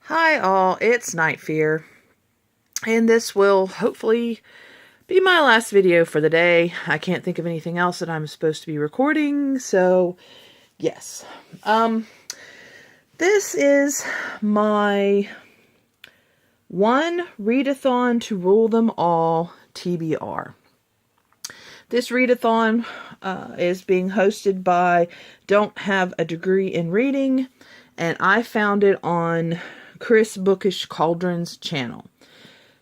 Hi all, it's Night Fear, and this will hopefully be my last video for the day. I can't think of anything else that I'm supposed to be recording, so yes. This is my one readathon to rule them all TBR. This readathon is being hosted by Don't Have a Degree in Reading, and I found it on Bookish Cauldron's channel.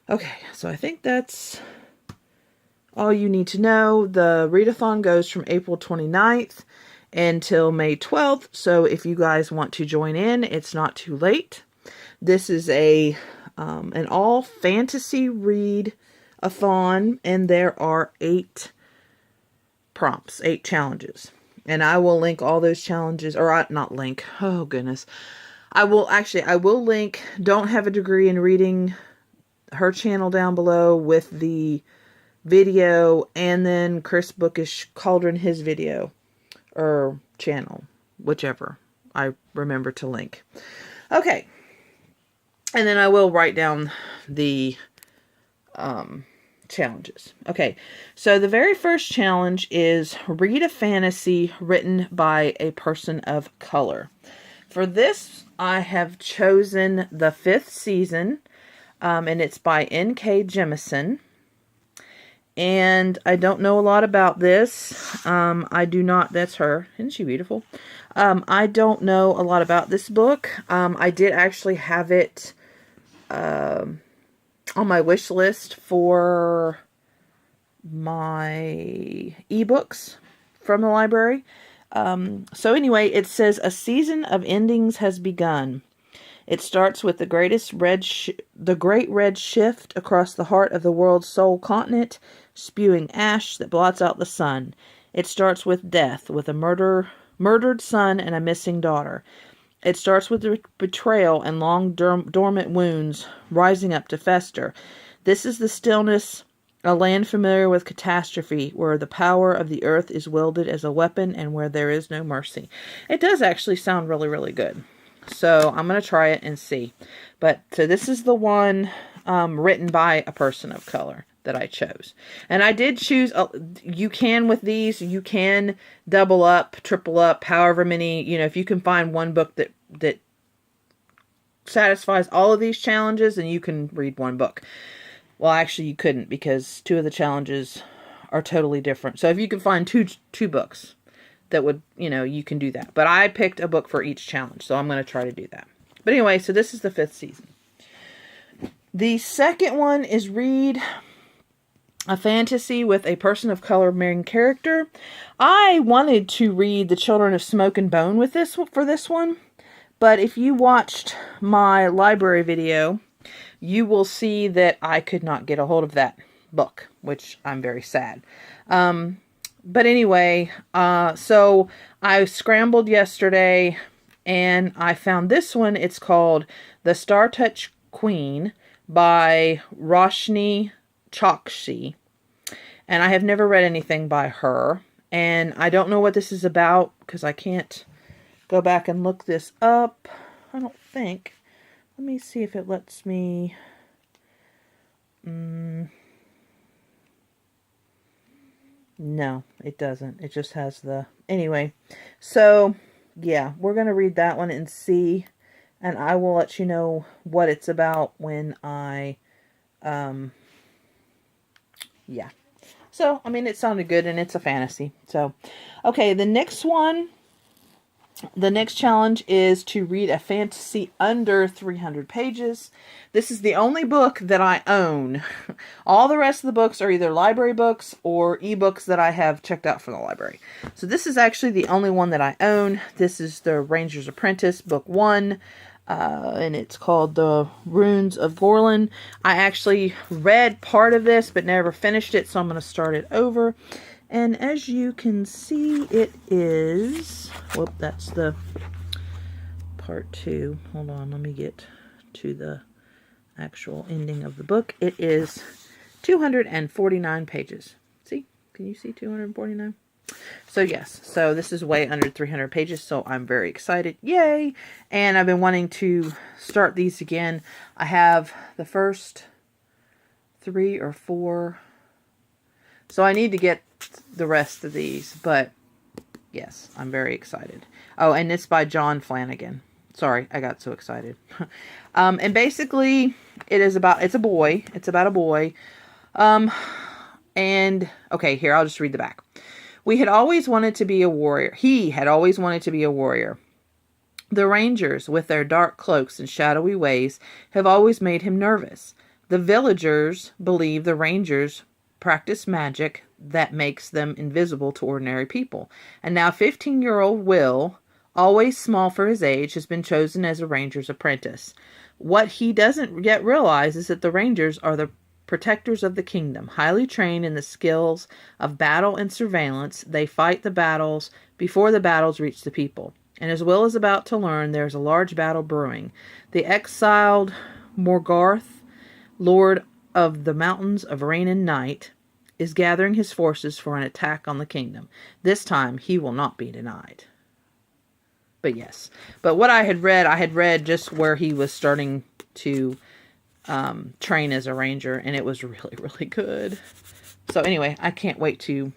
Okay, so I think that's all you need to know. The readathon goes from April 29th until May 12th, so if you guys want to join in, it's not too late. This is an all fantasy read-a-thon, and there are 8 prompts, 8 challenges. And I will link all those challenges, or not link, oh goodness. I will link Don't Have a Degree in Reading, her channel down below with the video, and then Chris Bookish Cauldron, his video, or channel, whichever I remember to link. Okay. And then I will write down the challenges. Okay, so the very first challenge is read a fantasy written by a person of color. For this, I have chosen the 5th season, and it's by N.K. Jemisin. And I don't know a lot about this. I do not, that's her. Isn't she beautiful? I don't know a lot about this book. I did actually have it on my wish list for my ebooks from the library. So anyway, it says a season of endings has begun. It starts with the great red shift across the heart of the world's sole continent, spewing ash that blots out the sun. It starts with death, with a murdered son and a missing daughter. It starts with betrayal and long dormant wounds rising up to fester. This is the stillness, a land familiar with catastrophe, where the power of the earth is wielded as a weapon and where there is no mercy. It does actually sound really, really good. So I'm going to try it and see. So this is the one written by a person of color that I chose. And I did choose, you can with these, you can double up, triple up, however many, if you can find one book that satisfies all of these challenges, then you can read one book. Well, actually you couldn't, because 2 of the challenges are totally different. So if you can find two books that would, you can do that. But I picked a book for each challenge, so I'm going to try to do that. But anyway, so this is the 5th season. The second one is read a fantasy with a person of color main character. I wanted to read The Children of Smoke and Bone for this one, but if you watched my library video, you will see that I could not get a hold of that book, which I'm very sad. But anyway, so I scrambled yesterday and I found this one. It's called The Startouch Queen by Roshni Chokshi. And I have never read anything by her. And I don't know what this is about because I can't go back and look this up. I don't think. Let me see if it lets me. No, it doesn't. It just has the... Anyway, so, yeah, we're going to read that one and see. And I will let you know what it's about when I... Yeah. So, I mean, it sounded good, and it's a fantasy. So, okay, the next challenge is to read a fantasy under 300 pages. This is the only book that I own. All the rest of the books are either library books or ebooks that I have checked out from the library. So this is actually the only one that I own. This is The Ranger's Apprentice, Book 1. And it's called The Runes of Gorlin. I actually read part of this, but never finished it, so I'm going to start it over. And as you can see, it is... Whoop, that's the part 2. Hold on, let me get to the actual ending of the book. It is 249 pages. See? Can you see 249? So yes, so this is way under 300 pages, so I'm very excited. Yay! And I've been wanting to start these again. I have the first 3 or 4. So I need to get the rest of these, but yes, I'm very excited. Oh, and it's by John Flanagan. Sorry, I got so excited. And basically, it's about a boy. It's about a boy. And, okay, here, I'll just read the back. We had always wanted to be a warrior. He had always wanted to be a warrior. The rangers, with their dark cloaks and shadowy ways, have always made him nervous. The villagers believe the rangers practice magic that makes them invisible to ordinary people. And now 15-year-old Will, always small for his age, has been chosen as a ranger's apprentice. What he doesn't yet realize is that the rangers are the protectors of the kingdom. Highly trained in the skills of battle and surveillance, they fight the battles before the battles reach the people. And as Will is about to learn, there is a large battle brewing. The exiled Morgarth, lord of the mountains of rain and night, is gathering his forces for an attack on the kingdom. This time, he will not be denied. But yes. But what I had read just where he was starting to train as a ranger, and it was really, really good. So anyway, I can't wait to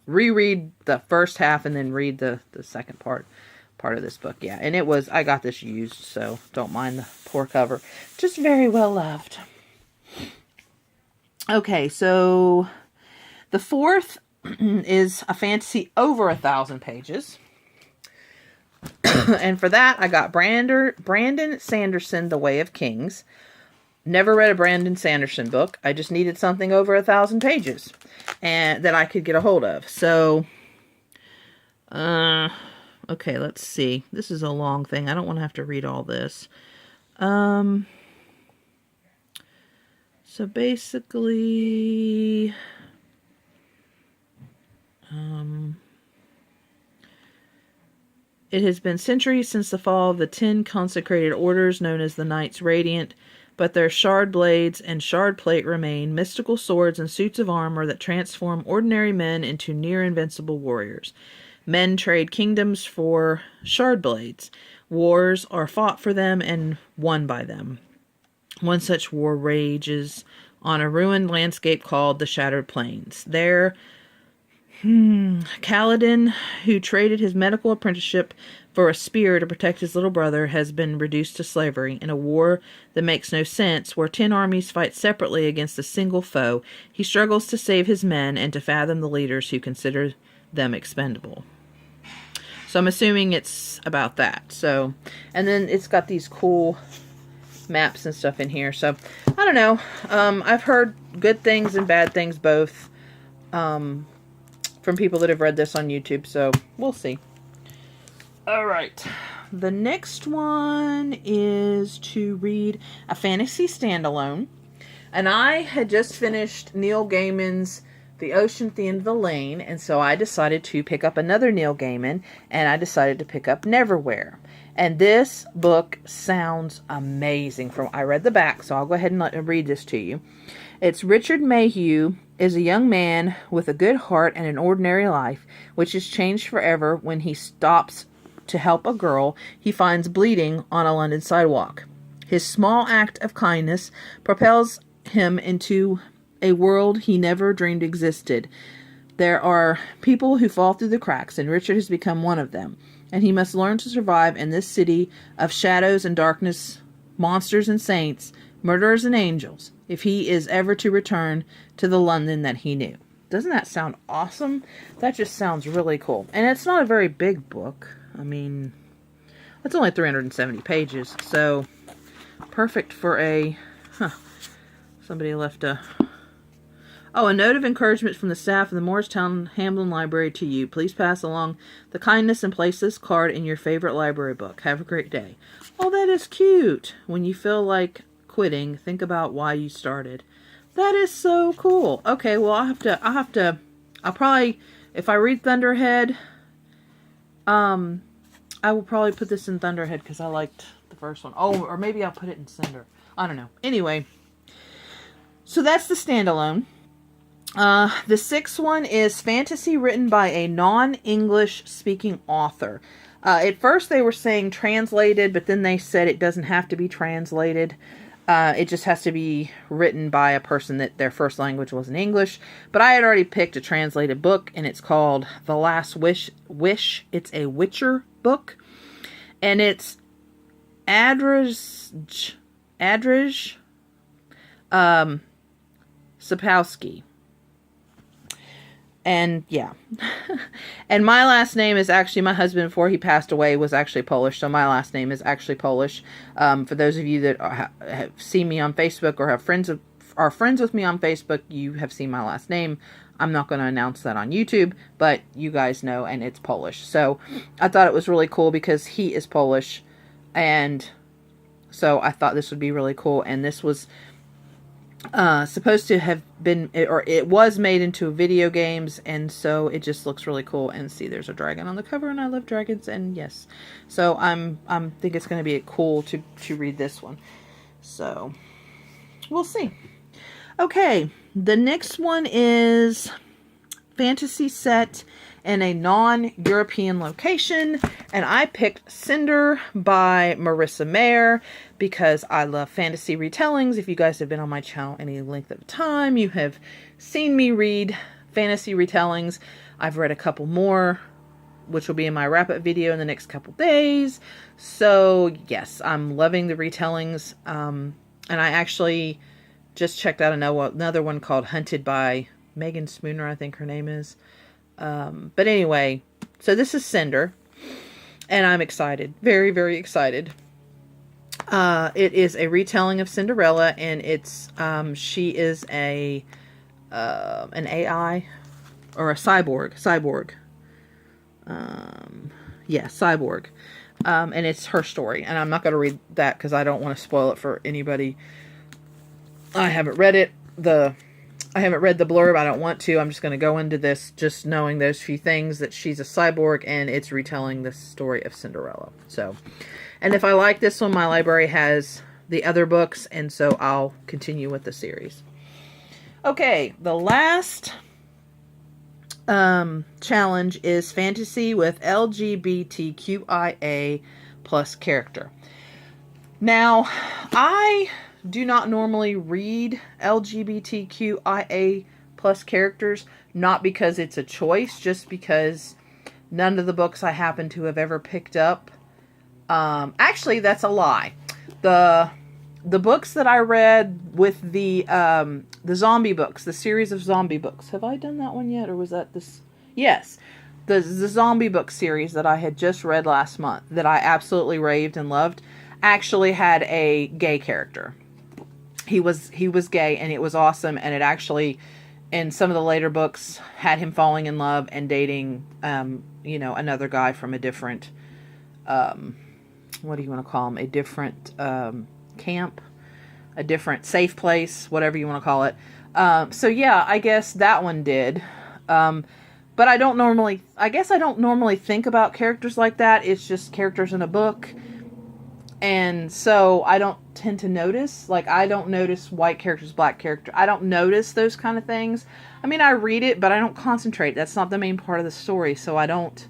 reread the first half and then read the second part of this book. Yeah, and I got this used, so don't mind the poor cover. Just very well loved. Okay, so the fourth is a fantasy over 1,000 pages. And for that, I got Brandon Sanderson, The Way of Kings. Never read a Brandon Sanderson book. I just needed something over 1,000 pages and that I could get a hold of. So, okay, let's see. This is a long thing. I don't want to have to read all this. So basically, it has been centuries since the fall of the 10 consecrated orders known as the Knights Radiant, but their shard blades and shard plate remain, mystical swords and suits of armor that transform ordinary men into near-invincible warriors. Men trade kingdoms for shard blades. Wars are fought for them and won by them. One such war rages on a ruined landscape called the Shattered Plains. There, Kaladin, who traded his medical apprenticeship for a spear to protect his little brother, has been reduced to slavery. In a war that makes no sense, where 10 armies fight separately against a single foe, he struggles to save his men and to fathom the leaders who consider them expendable. So I'm assuming it's about that. So, and then it's got these cool maps and stuff in here. So, I don't know. I've heard good things and bad things both from people that have read this on YouTube. So, we'll see. Alright. The next one is to read a fantasy standalone. And I had just finished Neil Gaiman's The Ocean-Themed Villain, and so I decided to pick up another Neil Gaiman, and I decided to pick up Neverwhere. And this book sounds amazing. I read the back, so I'll go ahead and read this to you. It's Richard Mayhew is a young man with a good heart and an ordinary life, which is changed forever when he stops to help a girl he finds bleeding on a London sidewalk. His small act of kindness propels him into a world he never dreamed existed. There are people who fall through the cracks, and Richard has become one of them. And he must learn to survive in this city of shadows and darkness, monsters and saints, murderers and angels, if he is ever to return to the London that he knew. Doesn't that sound awesome? That just sounds really cool. And it's not a very big book. I mean, it's only 370 pages, so perfect for a... somebody left a... Oh, a note of encouragement from the staff of the Moorestown Hamlin Library to you. Please pass along the kindness and place this card in your favorite library book. Have a great day. Oh, that is cute. When you feel like quitting, think about why you started. That is so cool. Okay, well, I'll probably, if I read Thunderhead, I will probably put this in Thunderhead because I liked the first one. Oh, or maybe I'll put it in Cinder. I don't know. Anyway, so that's the standalone. The sixth one is fantasy written by a non-English speaking author. At first they were saying translated, but then they said it doesn't have to be translated. It just has to be written by a person that their first language wasn't English. But I had already picked a translated book, and it's called The Last Wish. It's a Witcher book. And it's Adrij Sapkowski. And yeah. And my last name is actually, my husband before he passed away was actually Polish, so my last name is actually Polish. For those of you that have seen me on Facebook or are friends with me on Facebook, you have seen my last name. I'm not going to announce that on YouTube, but you guys know, and it's Polish. So I thought it was really cool because he is Polish, and so I thought this would be really cool. And this was supposed to have been, or it was made into video games, and so it just looks really cool. And see, there's a dragon on the cover, and I love dragons, and yes, so I'm think it's going to be cool to read this one. So we'll see. Okay, the next one is fantasy set in a non-European location, and I picked Cinder by Marissa Mayer because I love fantasy retellings. If you guys have been on my channel any length of time, you have seen me read fantasy retellings. I've read a couple more, which will be in my wrap-up video in the next couple days. So yes, I'm loving the retellings, and I actually just checked out another one called Hunted by Megan Spooner, I think her name is. But anyway, so this is Cinder, and I'm excited. Very, very excited. It is a retelling of Cinderella, and it's, she is an AI, or a cyborg. Yeah, cyborg. And it's her story, and I'm not going to read that because I don't want to spoil it for anybody. I haven't read it. I haven't read the blurb. I don't want to. I'm just going to go into this just knowing those few things, that she's a cyborg and it's retelling the story of Cinderella. So, and if I like this one, my library has the other books, and so I'll continue with the series. Okay, the last challenge is fantasy with LGBTQIA plus character. Now, I do not normally read LGBTQIA plus characters, not because it's a choice, just because none of the books I happen to have ever picked up. Actually, that's a lie. The books that I read with the zombie books, the series of zombie books. Have I done that one yet, or was that this? Yes. The zombie book series that I had just read last month, that I absolutely raved and loved, actually had a gay character. He was gay, and it was awesome, and it actually, in some of the later books, had him falling in love and dating, another guy from a different, what do you want to call him? A different camp, a different safe place, whatever you want to call it. So yeah, I guess that one did. But I don't normally think about characters like that. It's just characters in a book. And so I don't tend to notice, I don't notice white characters, black characters. I don't notice those kind of things. I mean, I read it, but I don't concentrate. That's not the main part of the story, so I don't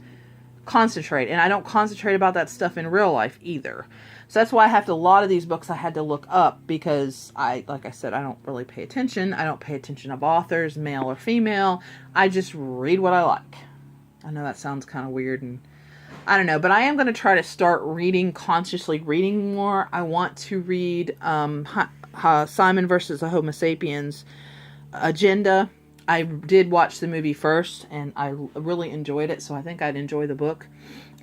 concentrate. And I don't concentrate about that stuff in real life either. So that's why a lot of these books I had to look up, because like I said, I don't really pay attention. I don't pay attention of authors, male or female. I just read what I like. I know that sounds kind of weird, and I don't know, but I am going to try to start consciously reading more. I want to read Simon versus the Homo sapiens Agenda. I did watch the movie first, and I really enjoyed it, so I think I'd enjoy the book.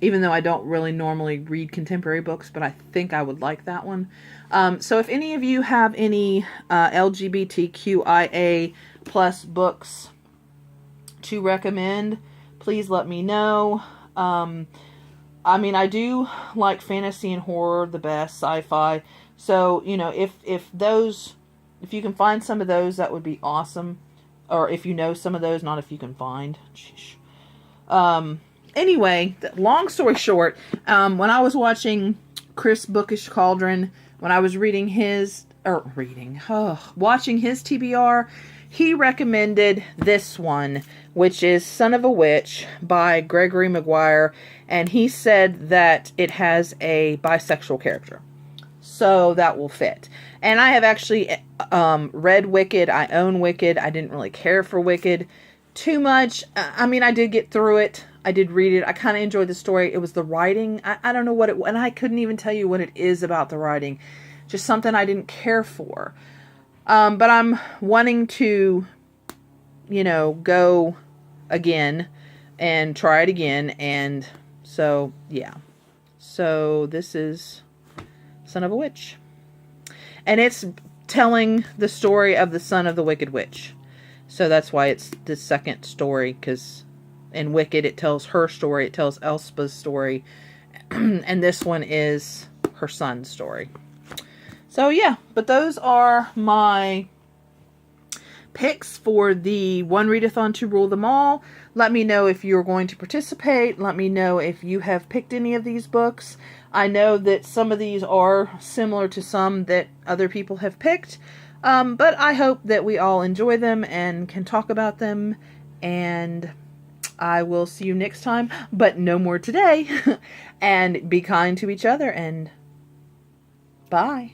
Even though I don't really normally read contemporary books, but I think I would like that one. So if any of you have any LGBTQIA plus books to recommend, please let me know. I mean, I do like fantasy and horror the best, sci-fi. So, if you can find some of those, that would be awesome. Or if you know some of those, not if you can find. Sheesh. Anyway, long story short, when I was watching Chris Bookish Cauldron, when I was watching his TBR, he recommended this one, which is Son of a Witch by Gregory Maguire, and he said that it has a bisexual character. So that will fit. And I have actually read Wicked. I own Wicked. I didn't really care for Wicked too much. I mean, I did get through it. I did read it. I kind of enjoyed the story. It was the writing. I don't know what it, and I couldn't even tell you what it is about the writing. Just something I didn't care for. But I'm wanting to, you know, go again and try it again. And so, yeah. So this is Son of a Witch. And it's telling the story of the son of the Wicked Witch. So that's why it's the second story, because in Wicked it tells her story, it tells Elspeth's story, and this one is her son's story. So yeah, but those are my picks for the One Readathon to Rule Them All. Let me know if you're going to participate. Let me know if you have picked any of these books. I know that some of these are similar to some that other people have picked, but I hope that we all enjoy them and can talk about them, and I will see you next time, but no more today, and be kind to each other, and bye.